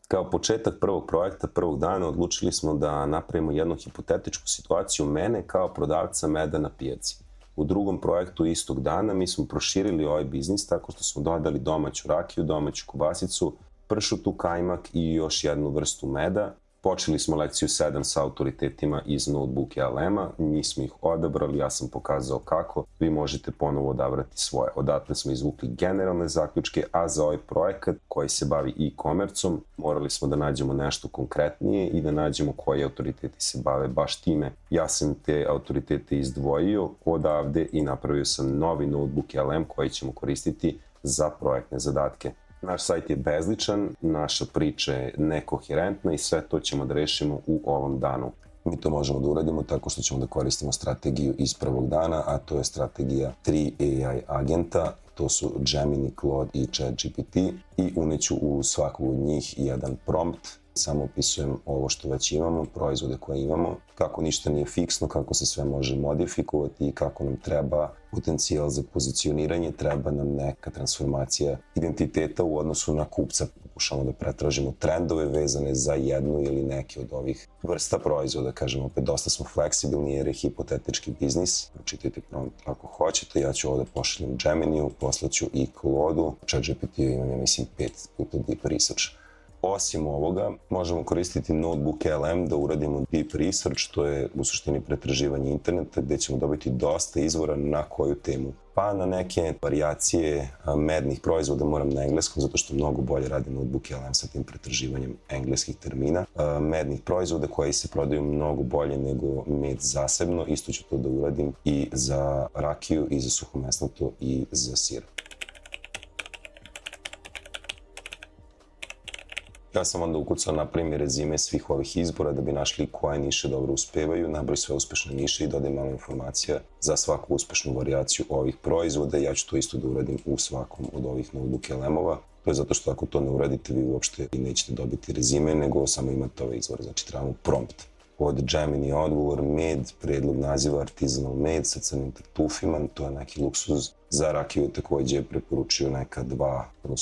Kao početak prvog projekta, prvog dana, odlučili smo da napravimo jednu hipotetičku situaciju mene kao prodavca meda na pijaci. U drugom projektu istog dana mi smo proširili ovaj biznis tako što smo dodali domaću rakiju, domaću kobasicu, pršutu, kajmak i još jednu vrstu meda. Počeli smo lekciju 7 sa autoritetima iz Notebook LM-a, mi smo ih odabrali, ja sam pokazao kako, vi možete ponovo odabrati svoje. Odatle smo izvukli generalne zaključke, a za ovaj projekat koji se bavi e-commerceom morali smo da nađemo nešto konkretnije i da nađemo koji autoriteti se bave baš time. Ja sam te autoritete izdvojio odavde i napravio sam novi Notebook LM koji ćemo koristiti za projektne zadatke. Naš sajt je bezličan, naša priča je nekoherentna i sve to ćemo da rešimo u ovom danu. Mi to možemo da uradimo tako što ćemo da koristimo strategiju iz prvog dana, a to je strategija 3 AI agenta. To su Gemini, Claude i ChatGPT i uneću u svakog od njih jedan prompt. Samo opisujem ovo što već imamo, proizvode koje imamo, kako ništa nije fiksno, kako se sve može modifikovati i kako nam treba potencijal za pozicioniranje, treba nam neka transformacija identiteta u odnosu na kupca. Pokušamo da pretražimo trendove vezane za jednu ili neke od ovih vrsta proizvoda. Kažem, opet dosta smo fleksibilni jer je hipotetički biznis. Pročitajte prompt ako hoćete, ja ću ovde pošaljem Geminiju, poslaću i Claude-u. ChatGPT imam, ja mislim, 5 puta deep research. Osim ovoga, možemo koristiti Notebook LM da uradimo deep research, to je u suštini pretraživanje interneta gde ćemo dobiti dosta izvora na koju temu. Pa na neke varijacije mednih proizvoda moram na engleskom, zato što mnogo bolje radi Notebook LM sa tim pretraživanjem engleskih termina. Mednih proizvoda koji se prodaju mnogo bolje nego med zasebno, isto ću to da uradim i za rakiju, i za suhomesnato, i za sir. Ja sam onda ukucao napravim rezime svih ovih izbora da bi našli koje niše dobro uspevaju, nabroj sve uspešne niše i dodaj malo informacija za svaku uspešnu varijaciju ovih proizvoda. Ja ću to isto da uradim u svakom od ovih Notebook LM-ova. To je zato što ako to ne uradite, vi uopšte i nećete dobiti rezime, nego samo imate ove izvore, znači trebamo prompt. Od Gemini odgovor, med, predlog naziva artisanal med sa crnim tartufima, to je neki luksuz. Za rakiju takođe preporučio neka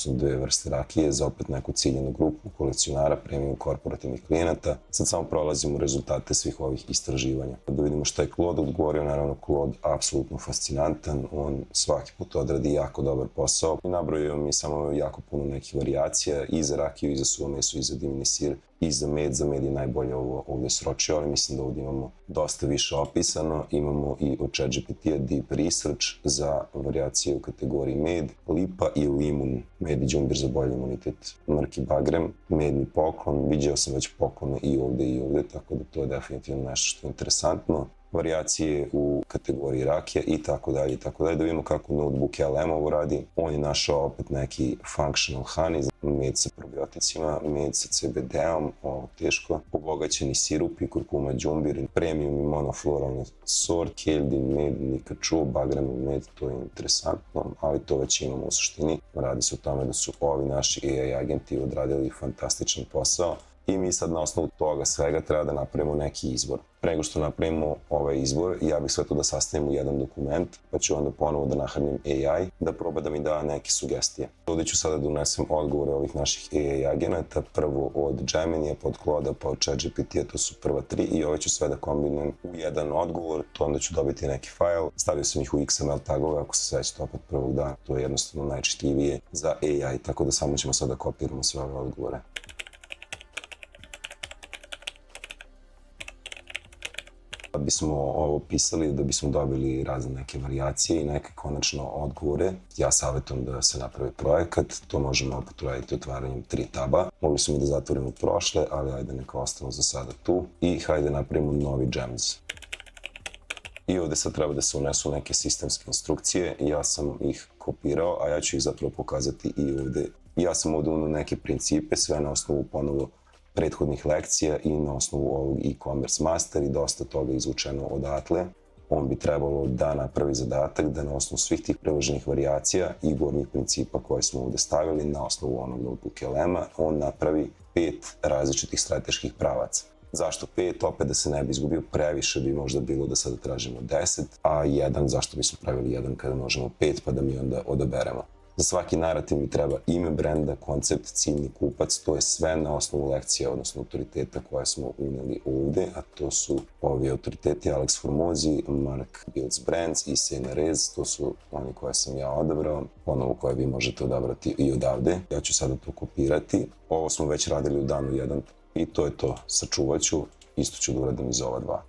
dve vrste rakije za opet neku ciljenu grupu kolekcionara, premium korporativnih klijenata. Sad samo prolazimo rezultate svih ovih istraživanja. Da vidimo šta je Claude odgovorio, naravno Claude apsolutno fascinantan, on svaki put odradi jako dobar posao. Nabrojio mi je samo jako puno nekih varijacija i za rakiju, i za suvo meso, i za dimni sir, i za med je najbolje ovo ovde sročio, ali mislim da ovdje imamo dosta više opisano. Imamo i od ChatGPT-a deep research za varijacije u kategoriji med, lipa i limun, med i džumbir za bolji imunitet, mrki bagrem, medni poklon, viđao sam već poklone i ovde, tako da to je definitivno nešto što je interesantno. Varijacije u kategoriji rakija i tako dalje, da vidimo kako Notebook LM ovo radi. On je našao opet neki functional honey, med sa probioticima, med sa CBD-om, ovo teško, obogaćeni sirupi, kurkuma, džumbir, premium i monofloralni sort, keldi, med, nikaču, bagrem med, to je interesantno, ali to već imamo u suštini. Radi se o tome da su ovi naši AI agenti odradili fantastičan posao. I mi sad na osnovu toga svega treba da napravimo neki izbor. Pre nego što napravimo ovaj izbor, ja bih sve to da sastavim u jedan dokument, pa ću onda ponovo da nahrnim AI, da proba da mi da neke sugestije. Ovdje ću sada da unesem odgovore ovih naših AI agenata, prvo od Geminija, pa od Claude-a, pa od ChatGPT-a, to su prva 3 i ove ću sve da kombinujem u jedan odgovor, to onda ću dobiti neki file. Stavio sam ih u XML tagove, ako se sećate opet prvog dana, to je jednostavno najčitljivije za AI, tako da samo ćemo sada kopiramo sve ove odgovore. Da bismo ovo pisali, da bismo dobili razne neke varijacije i neke konačno odgovore, ja savjetujem da se napravi projekat, to možemo opet uraditi otvaranjem 3 taba. Mogli smo i da zatvorimo prošle, ali ajde neka ostalo za sada tu i hajde napravimo novi gems. I ovde sad treba da se unesu neke sistemske instrukcije, ja sam ih kopirao, a ja ću ih zapravo pokazati i ovde. Ja sam ovde uneo neke principe, sve na osnovu ponovo prethodnih lekcija i na osnovu ovog e-commerce master i dosta toga izvučeno odatle. On bi trebalo da napravi zadatak da na osnovu svih tih preloženih varijacija i gornjih principa koje smo ovde stavili na osnovu onog Notebook LM-a, on napravi 5 različitih strateških pravaca. Zašto 5? Opet da se ne bi izgubio, previše bi možda bilo da sada tražimo 10, a 1, zašto bismo pravili 1 kada možemo 5 pa da mi onda odaberemo. Za svaki narativ mi treba ime brenda, koncept, ciljni kupac, to je sve na osnovu lekcija, odnosno autoriteta koje smo uneli ovde, a to su ovi autoriteti Alex Hormozi, Mark Builds Brands i Sena Rez, to su oni koje sam ja odabrao, ponovo koje vi možete odabrati i odavde. Ja ću sada to kopirati. Ovo smo već radili u danu 1 i to je to. Sačuvat ću, isto ću da uradim iz ova dva.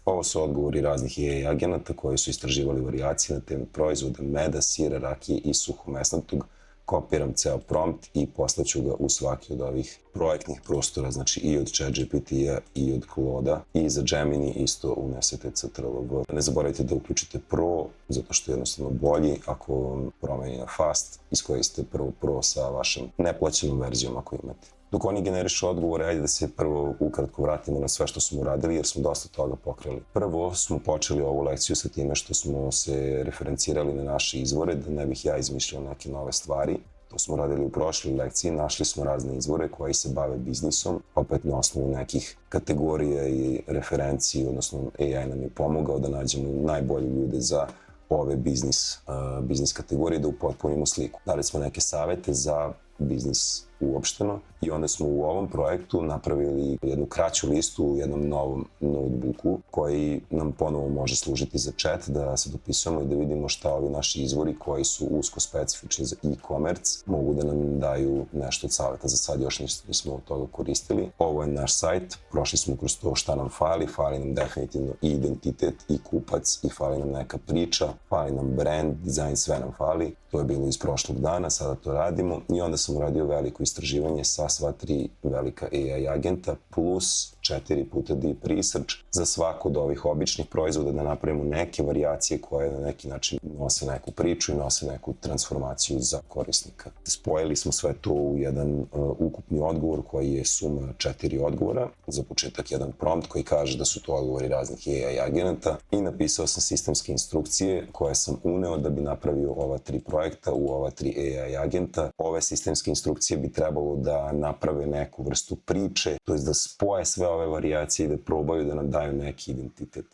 Ovo su odgovori raznih AI agenata koji su istraživali varijacije na temu proizvoda, meda, sira, rakije i suhomesnatog. Kopiram ceo prompt i poslaću ga u svaki od ovih projektnih prostora, znači i od ChatGPT-a i od Claude-a i za Gemini isto unesete CTRL-V. Ne zaboravite da uključite Pro, zato što je jednostavno bolji. Ako vam promeni na Fast, iskoristite prvo Pro sa vašom neplaćenom verzijom ako imate. Dok oni generišu odgovore, ajde da se prvo ukratko vratimo na sve što smo uradili, jer smo dosta toga pokrili. Prvo smo počeli ovu lekciju sa time što smo se referencirali na naše izvore, da ne bih ja izmišljao neke nove stvari. To smo radili u prošloj lekciji, našli smo razne izvore koji se bave biznisom, opet na osnovu nekih kategorija i referenciji, odnosno AI nam je pomogao da nađemo najbolje ljude za ove biznis kategorije, da upotpunimo sliku. Dali smo neke savete za biznis uopšteno i onda smo u ovom projektu napravili jednu kraću listu u jednom novom notebooku koji nam ponovo može služiti za chat, da se dopisujemo i da vidimo šta ovi naši izvori koji su usko specifični za e-commerce mogu da nam daju nešto od saveta. Za sad još nismo od toga koristili. Ovo je naš sajt, prošli smo kroz to šta nam fali nam definitivno i identitet i kupac i fali nam neka priča, fali nam brand, dizajn, sve nam fali. To je bilo iz prošlog dana, sada to radimo i onda sam uradio veliko istraživanje sa sva 3 velika AI agenta plus 4 puta deep research za svako od ovih običnih proizvoda da napravimo neke varijacije koje na neki način nose neku priču i nose neku transformaciju za korisnika. Spojili smo sve to u jedan ukupni odgovor koji je suma 4 odgovora. Za početak jedan prompt koji kaže da su to odgovori raznih AI agenata i napisao sam sistemske instrukcije koje sam uneo da bi napravio ova 3 projekta u ova 3 AI agenta. Ove sistemske instrukcije bi trebalo da naprave neku vrstu priče, to jest da spoje sve ove varijacije i da probaju da nam daju neki identitet.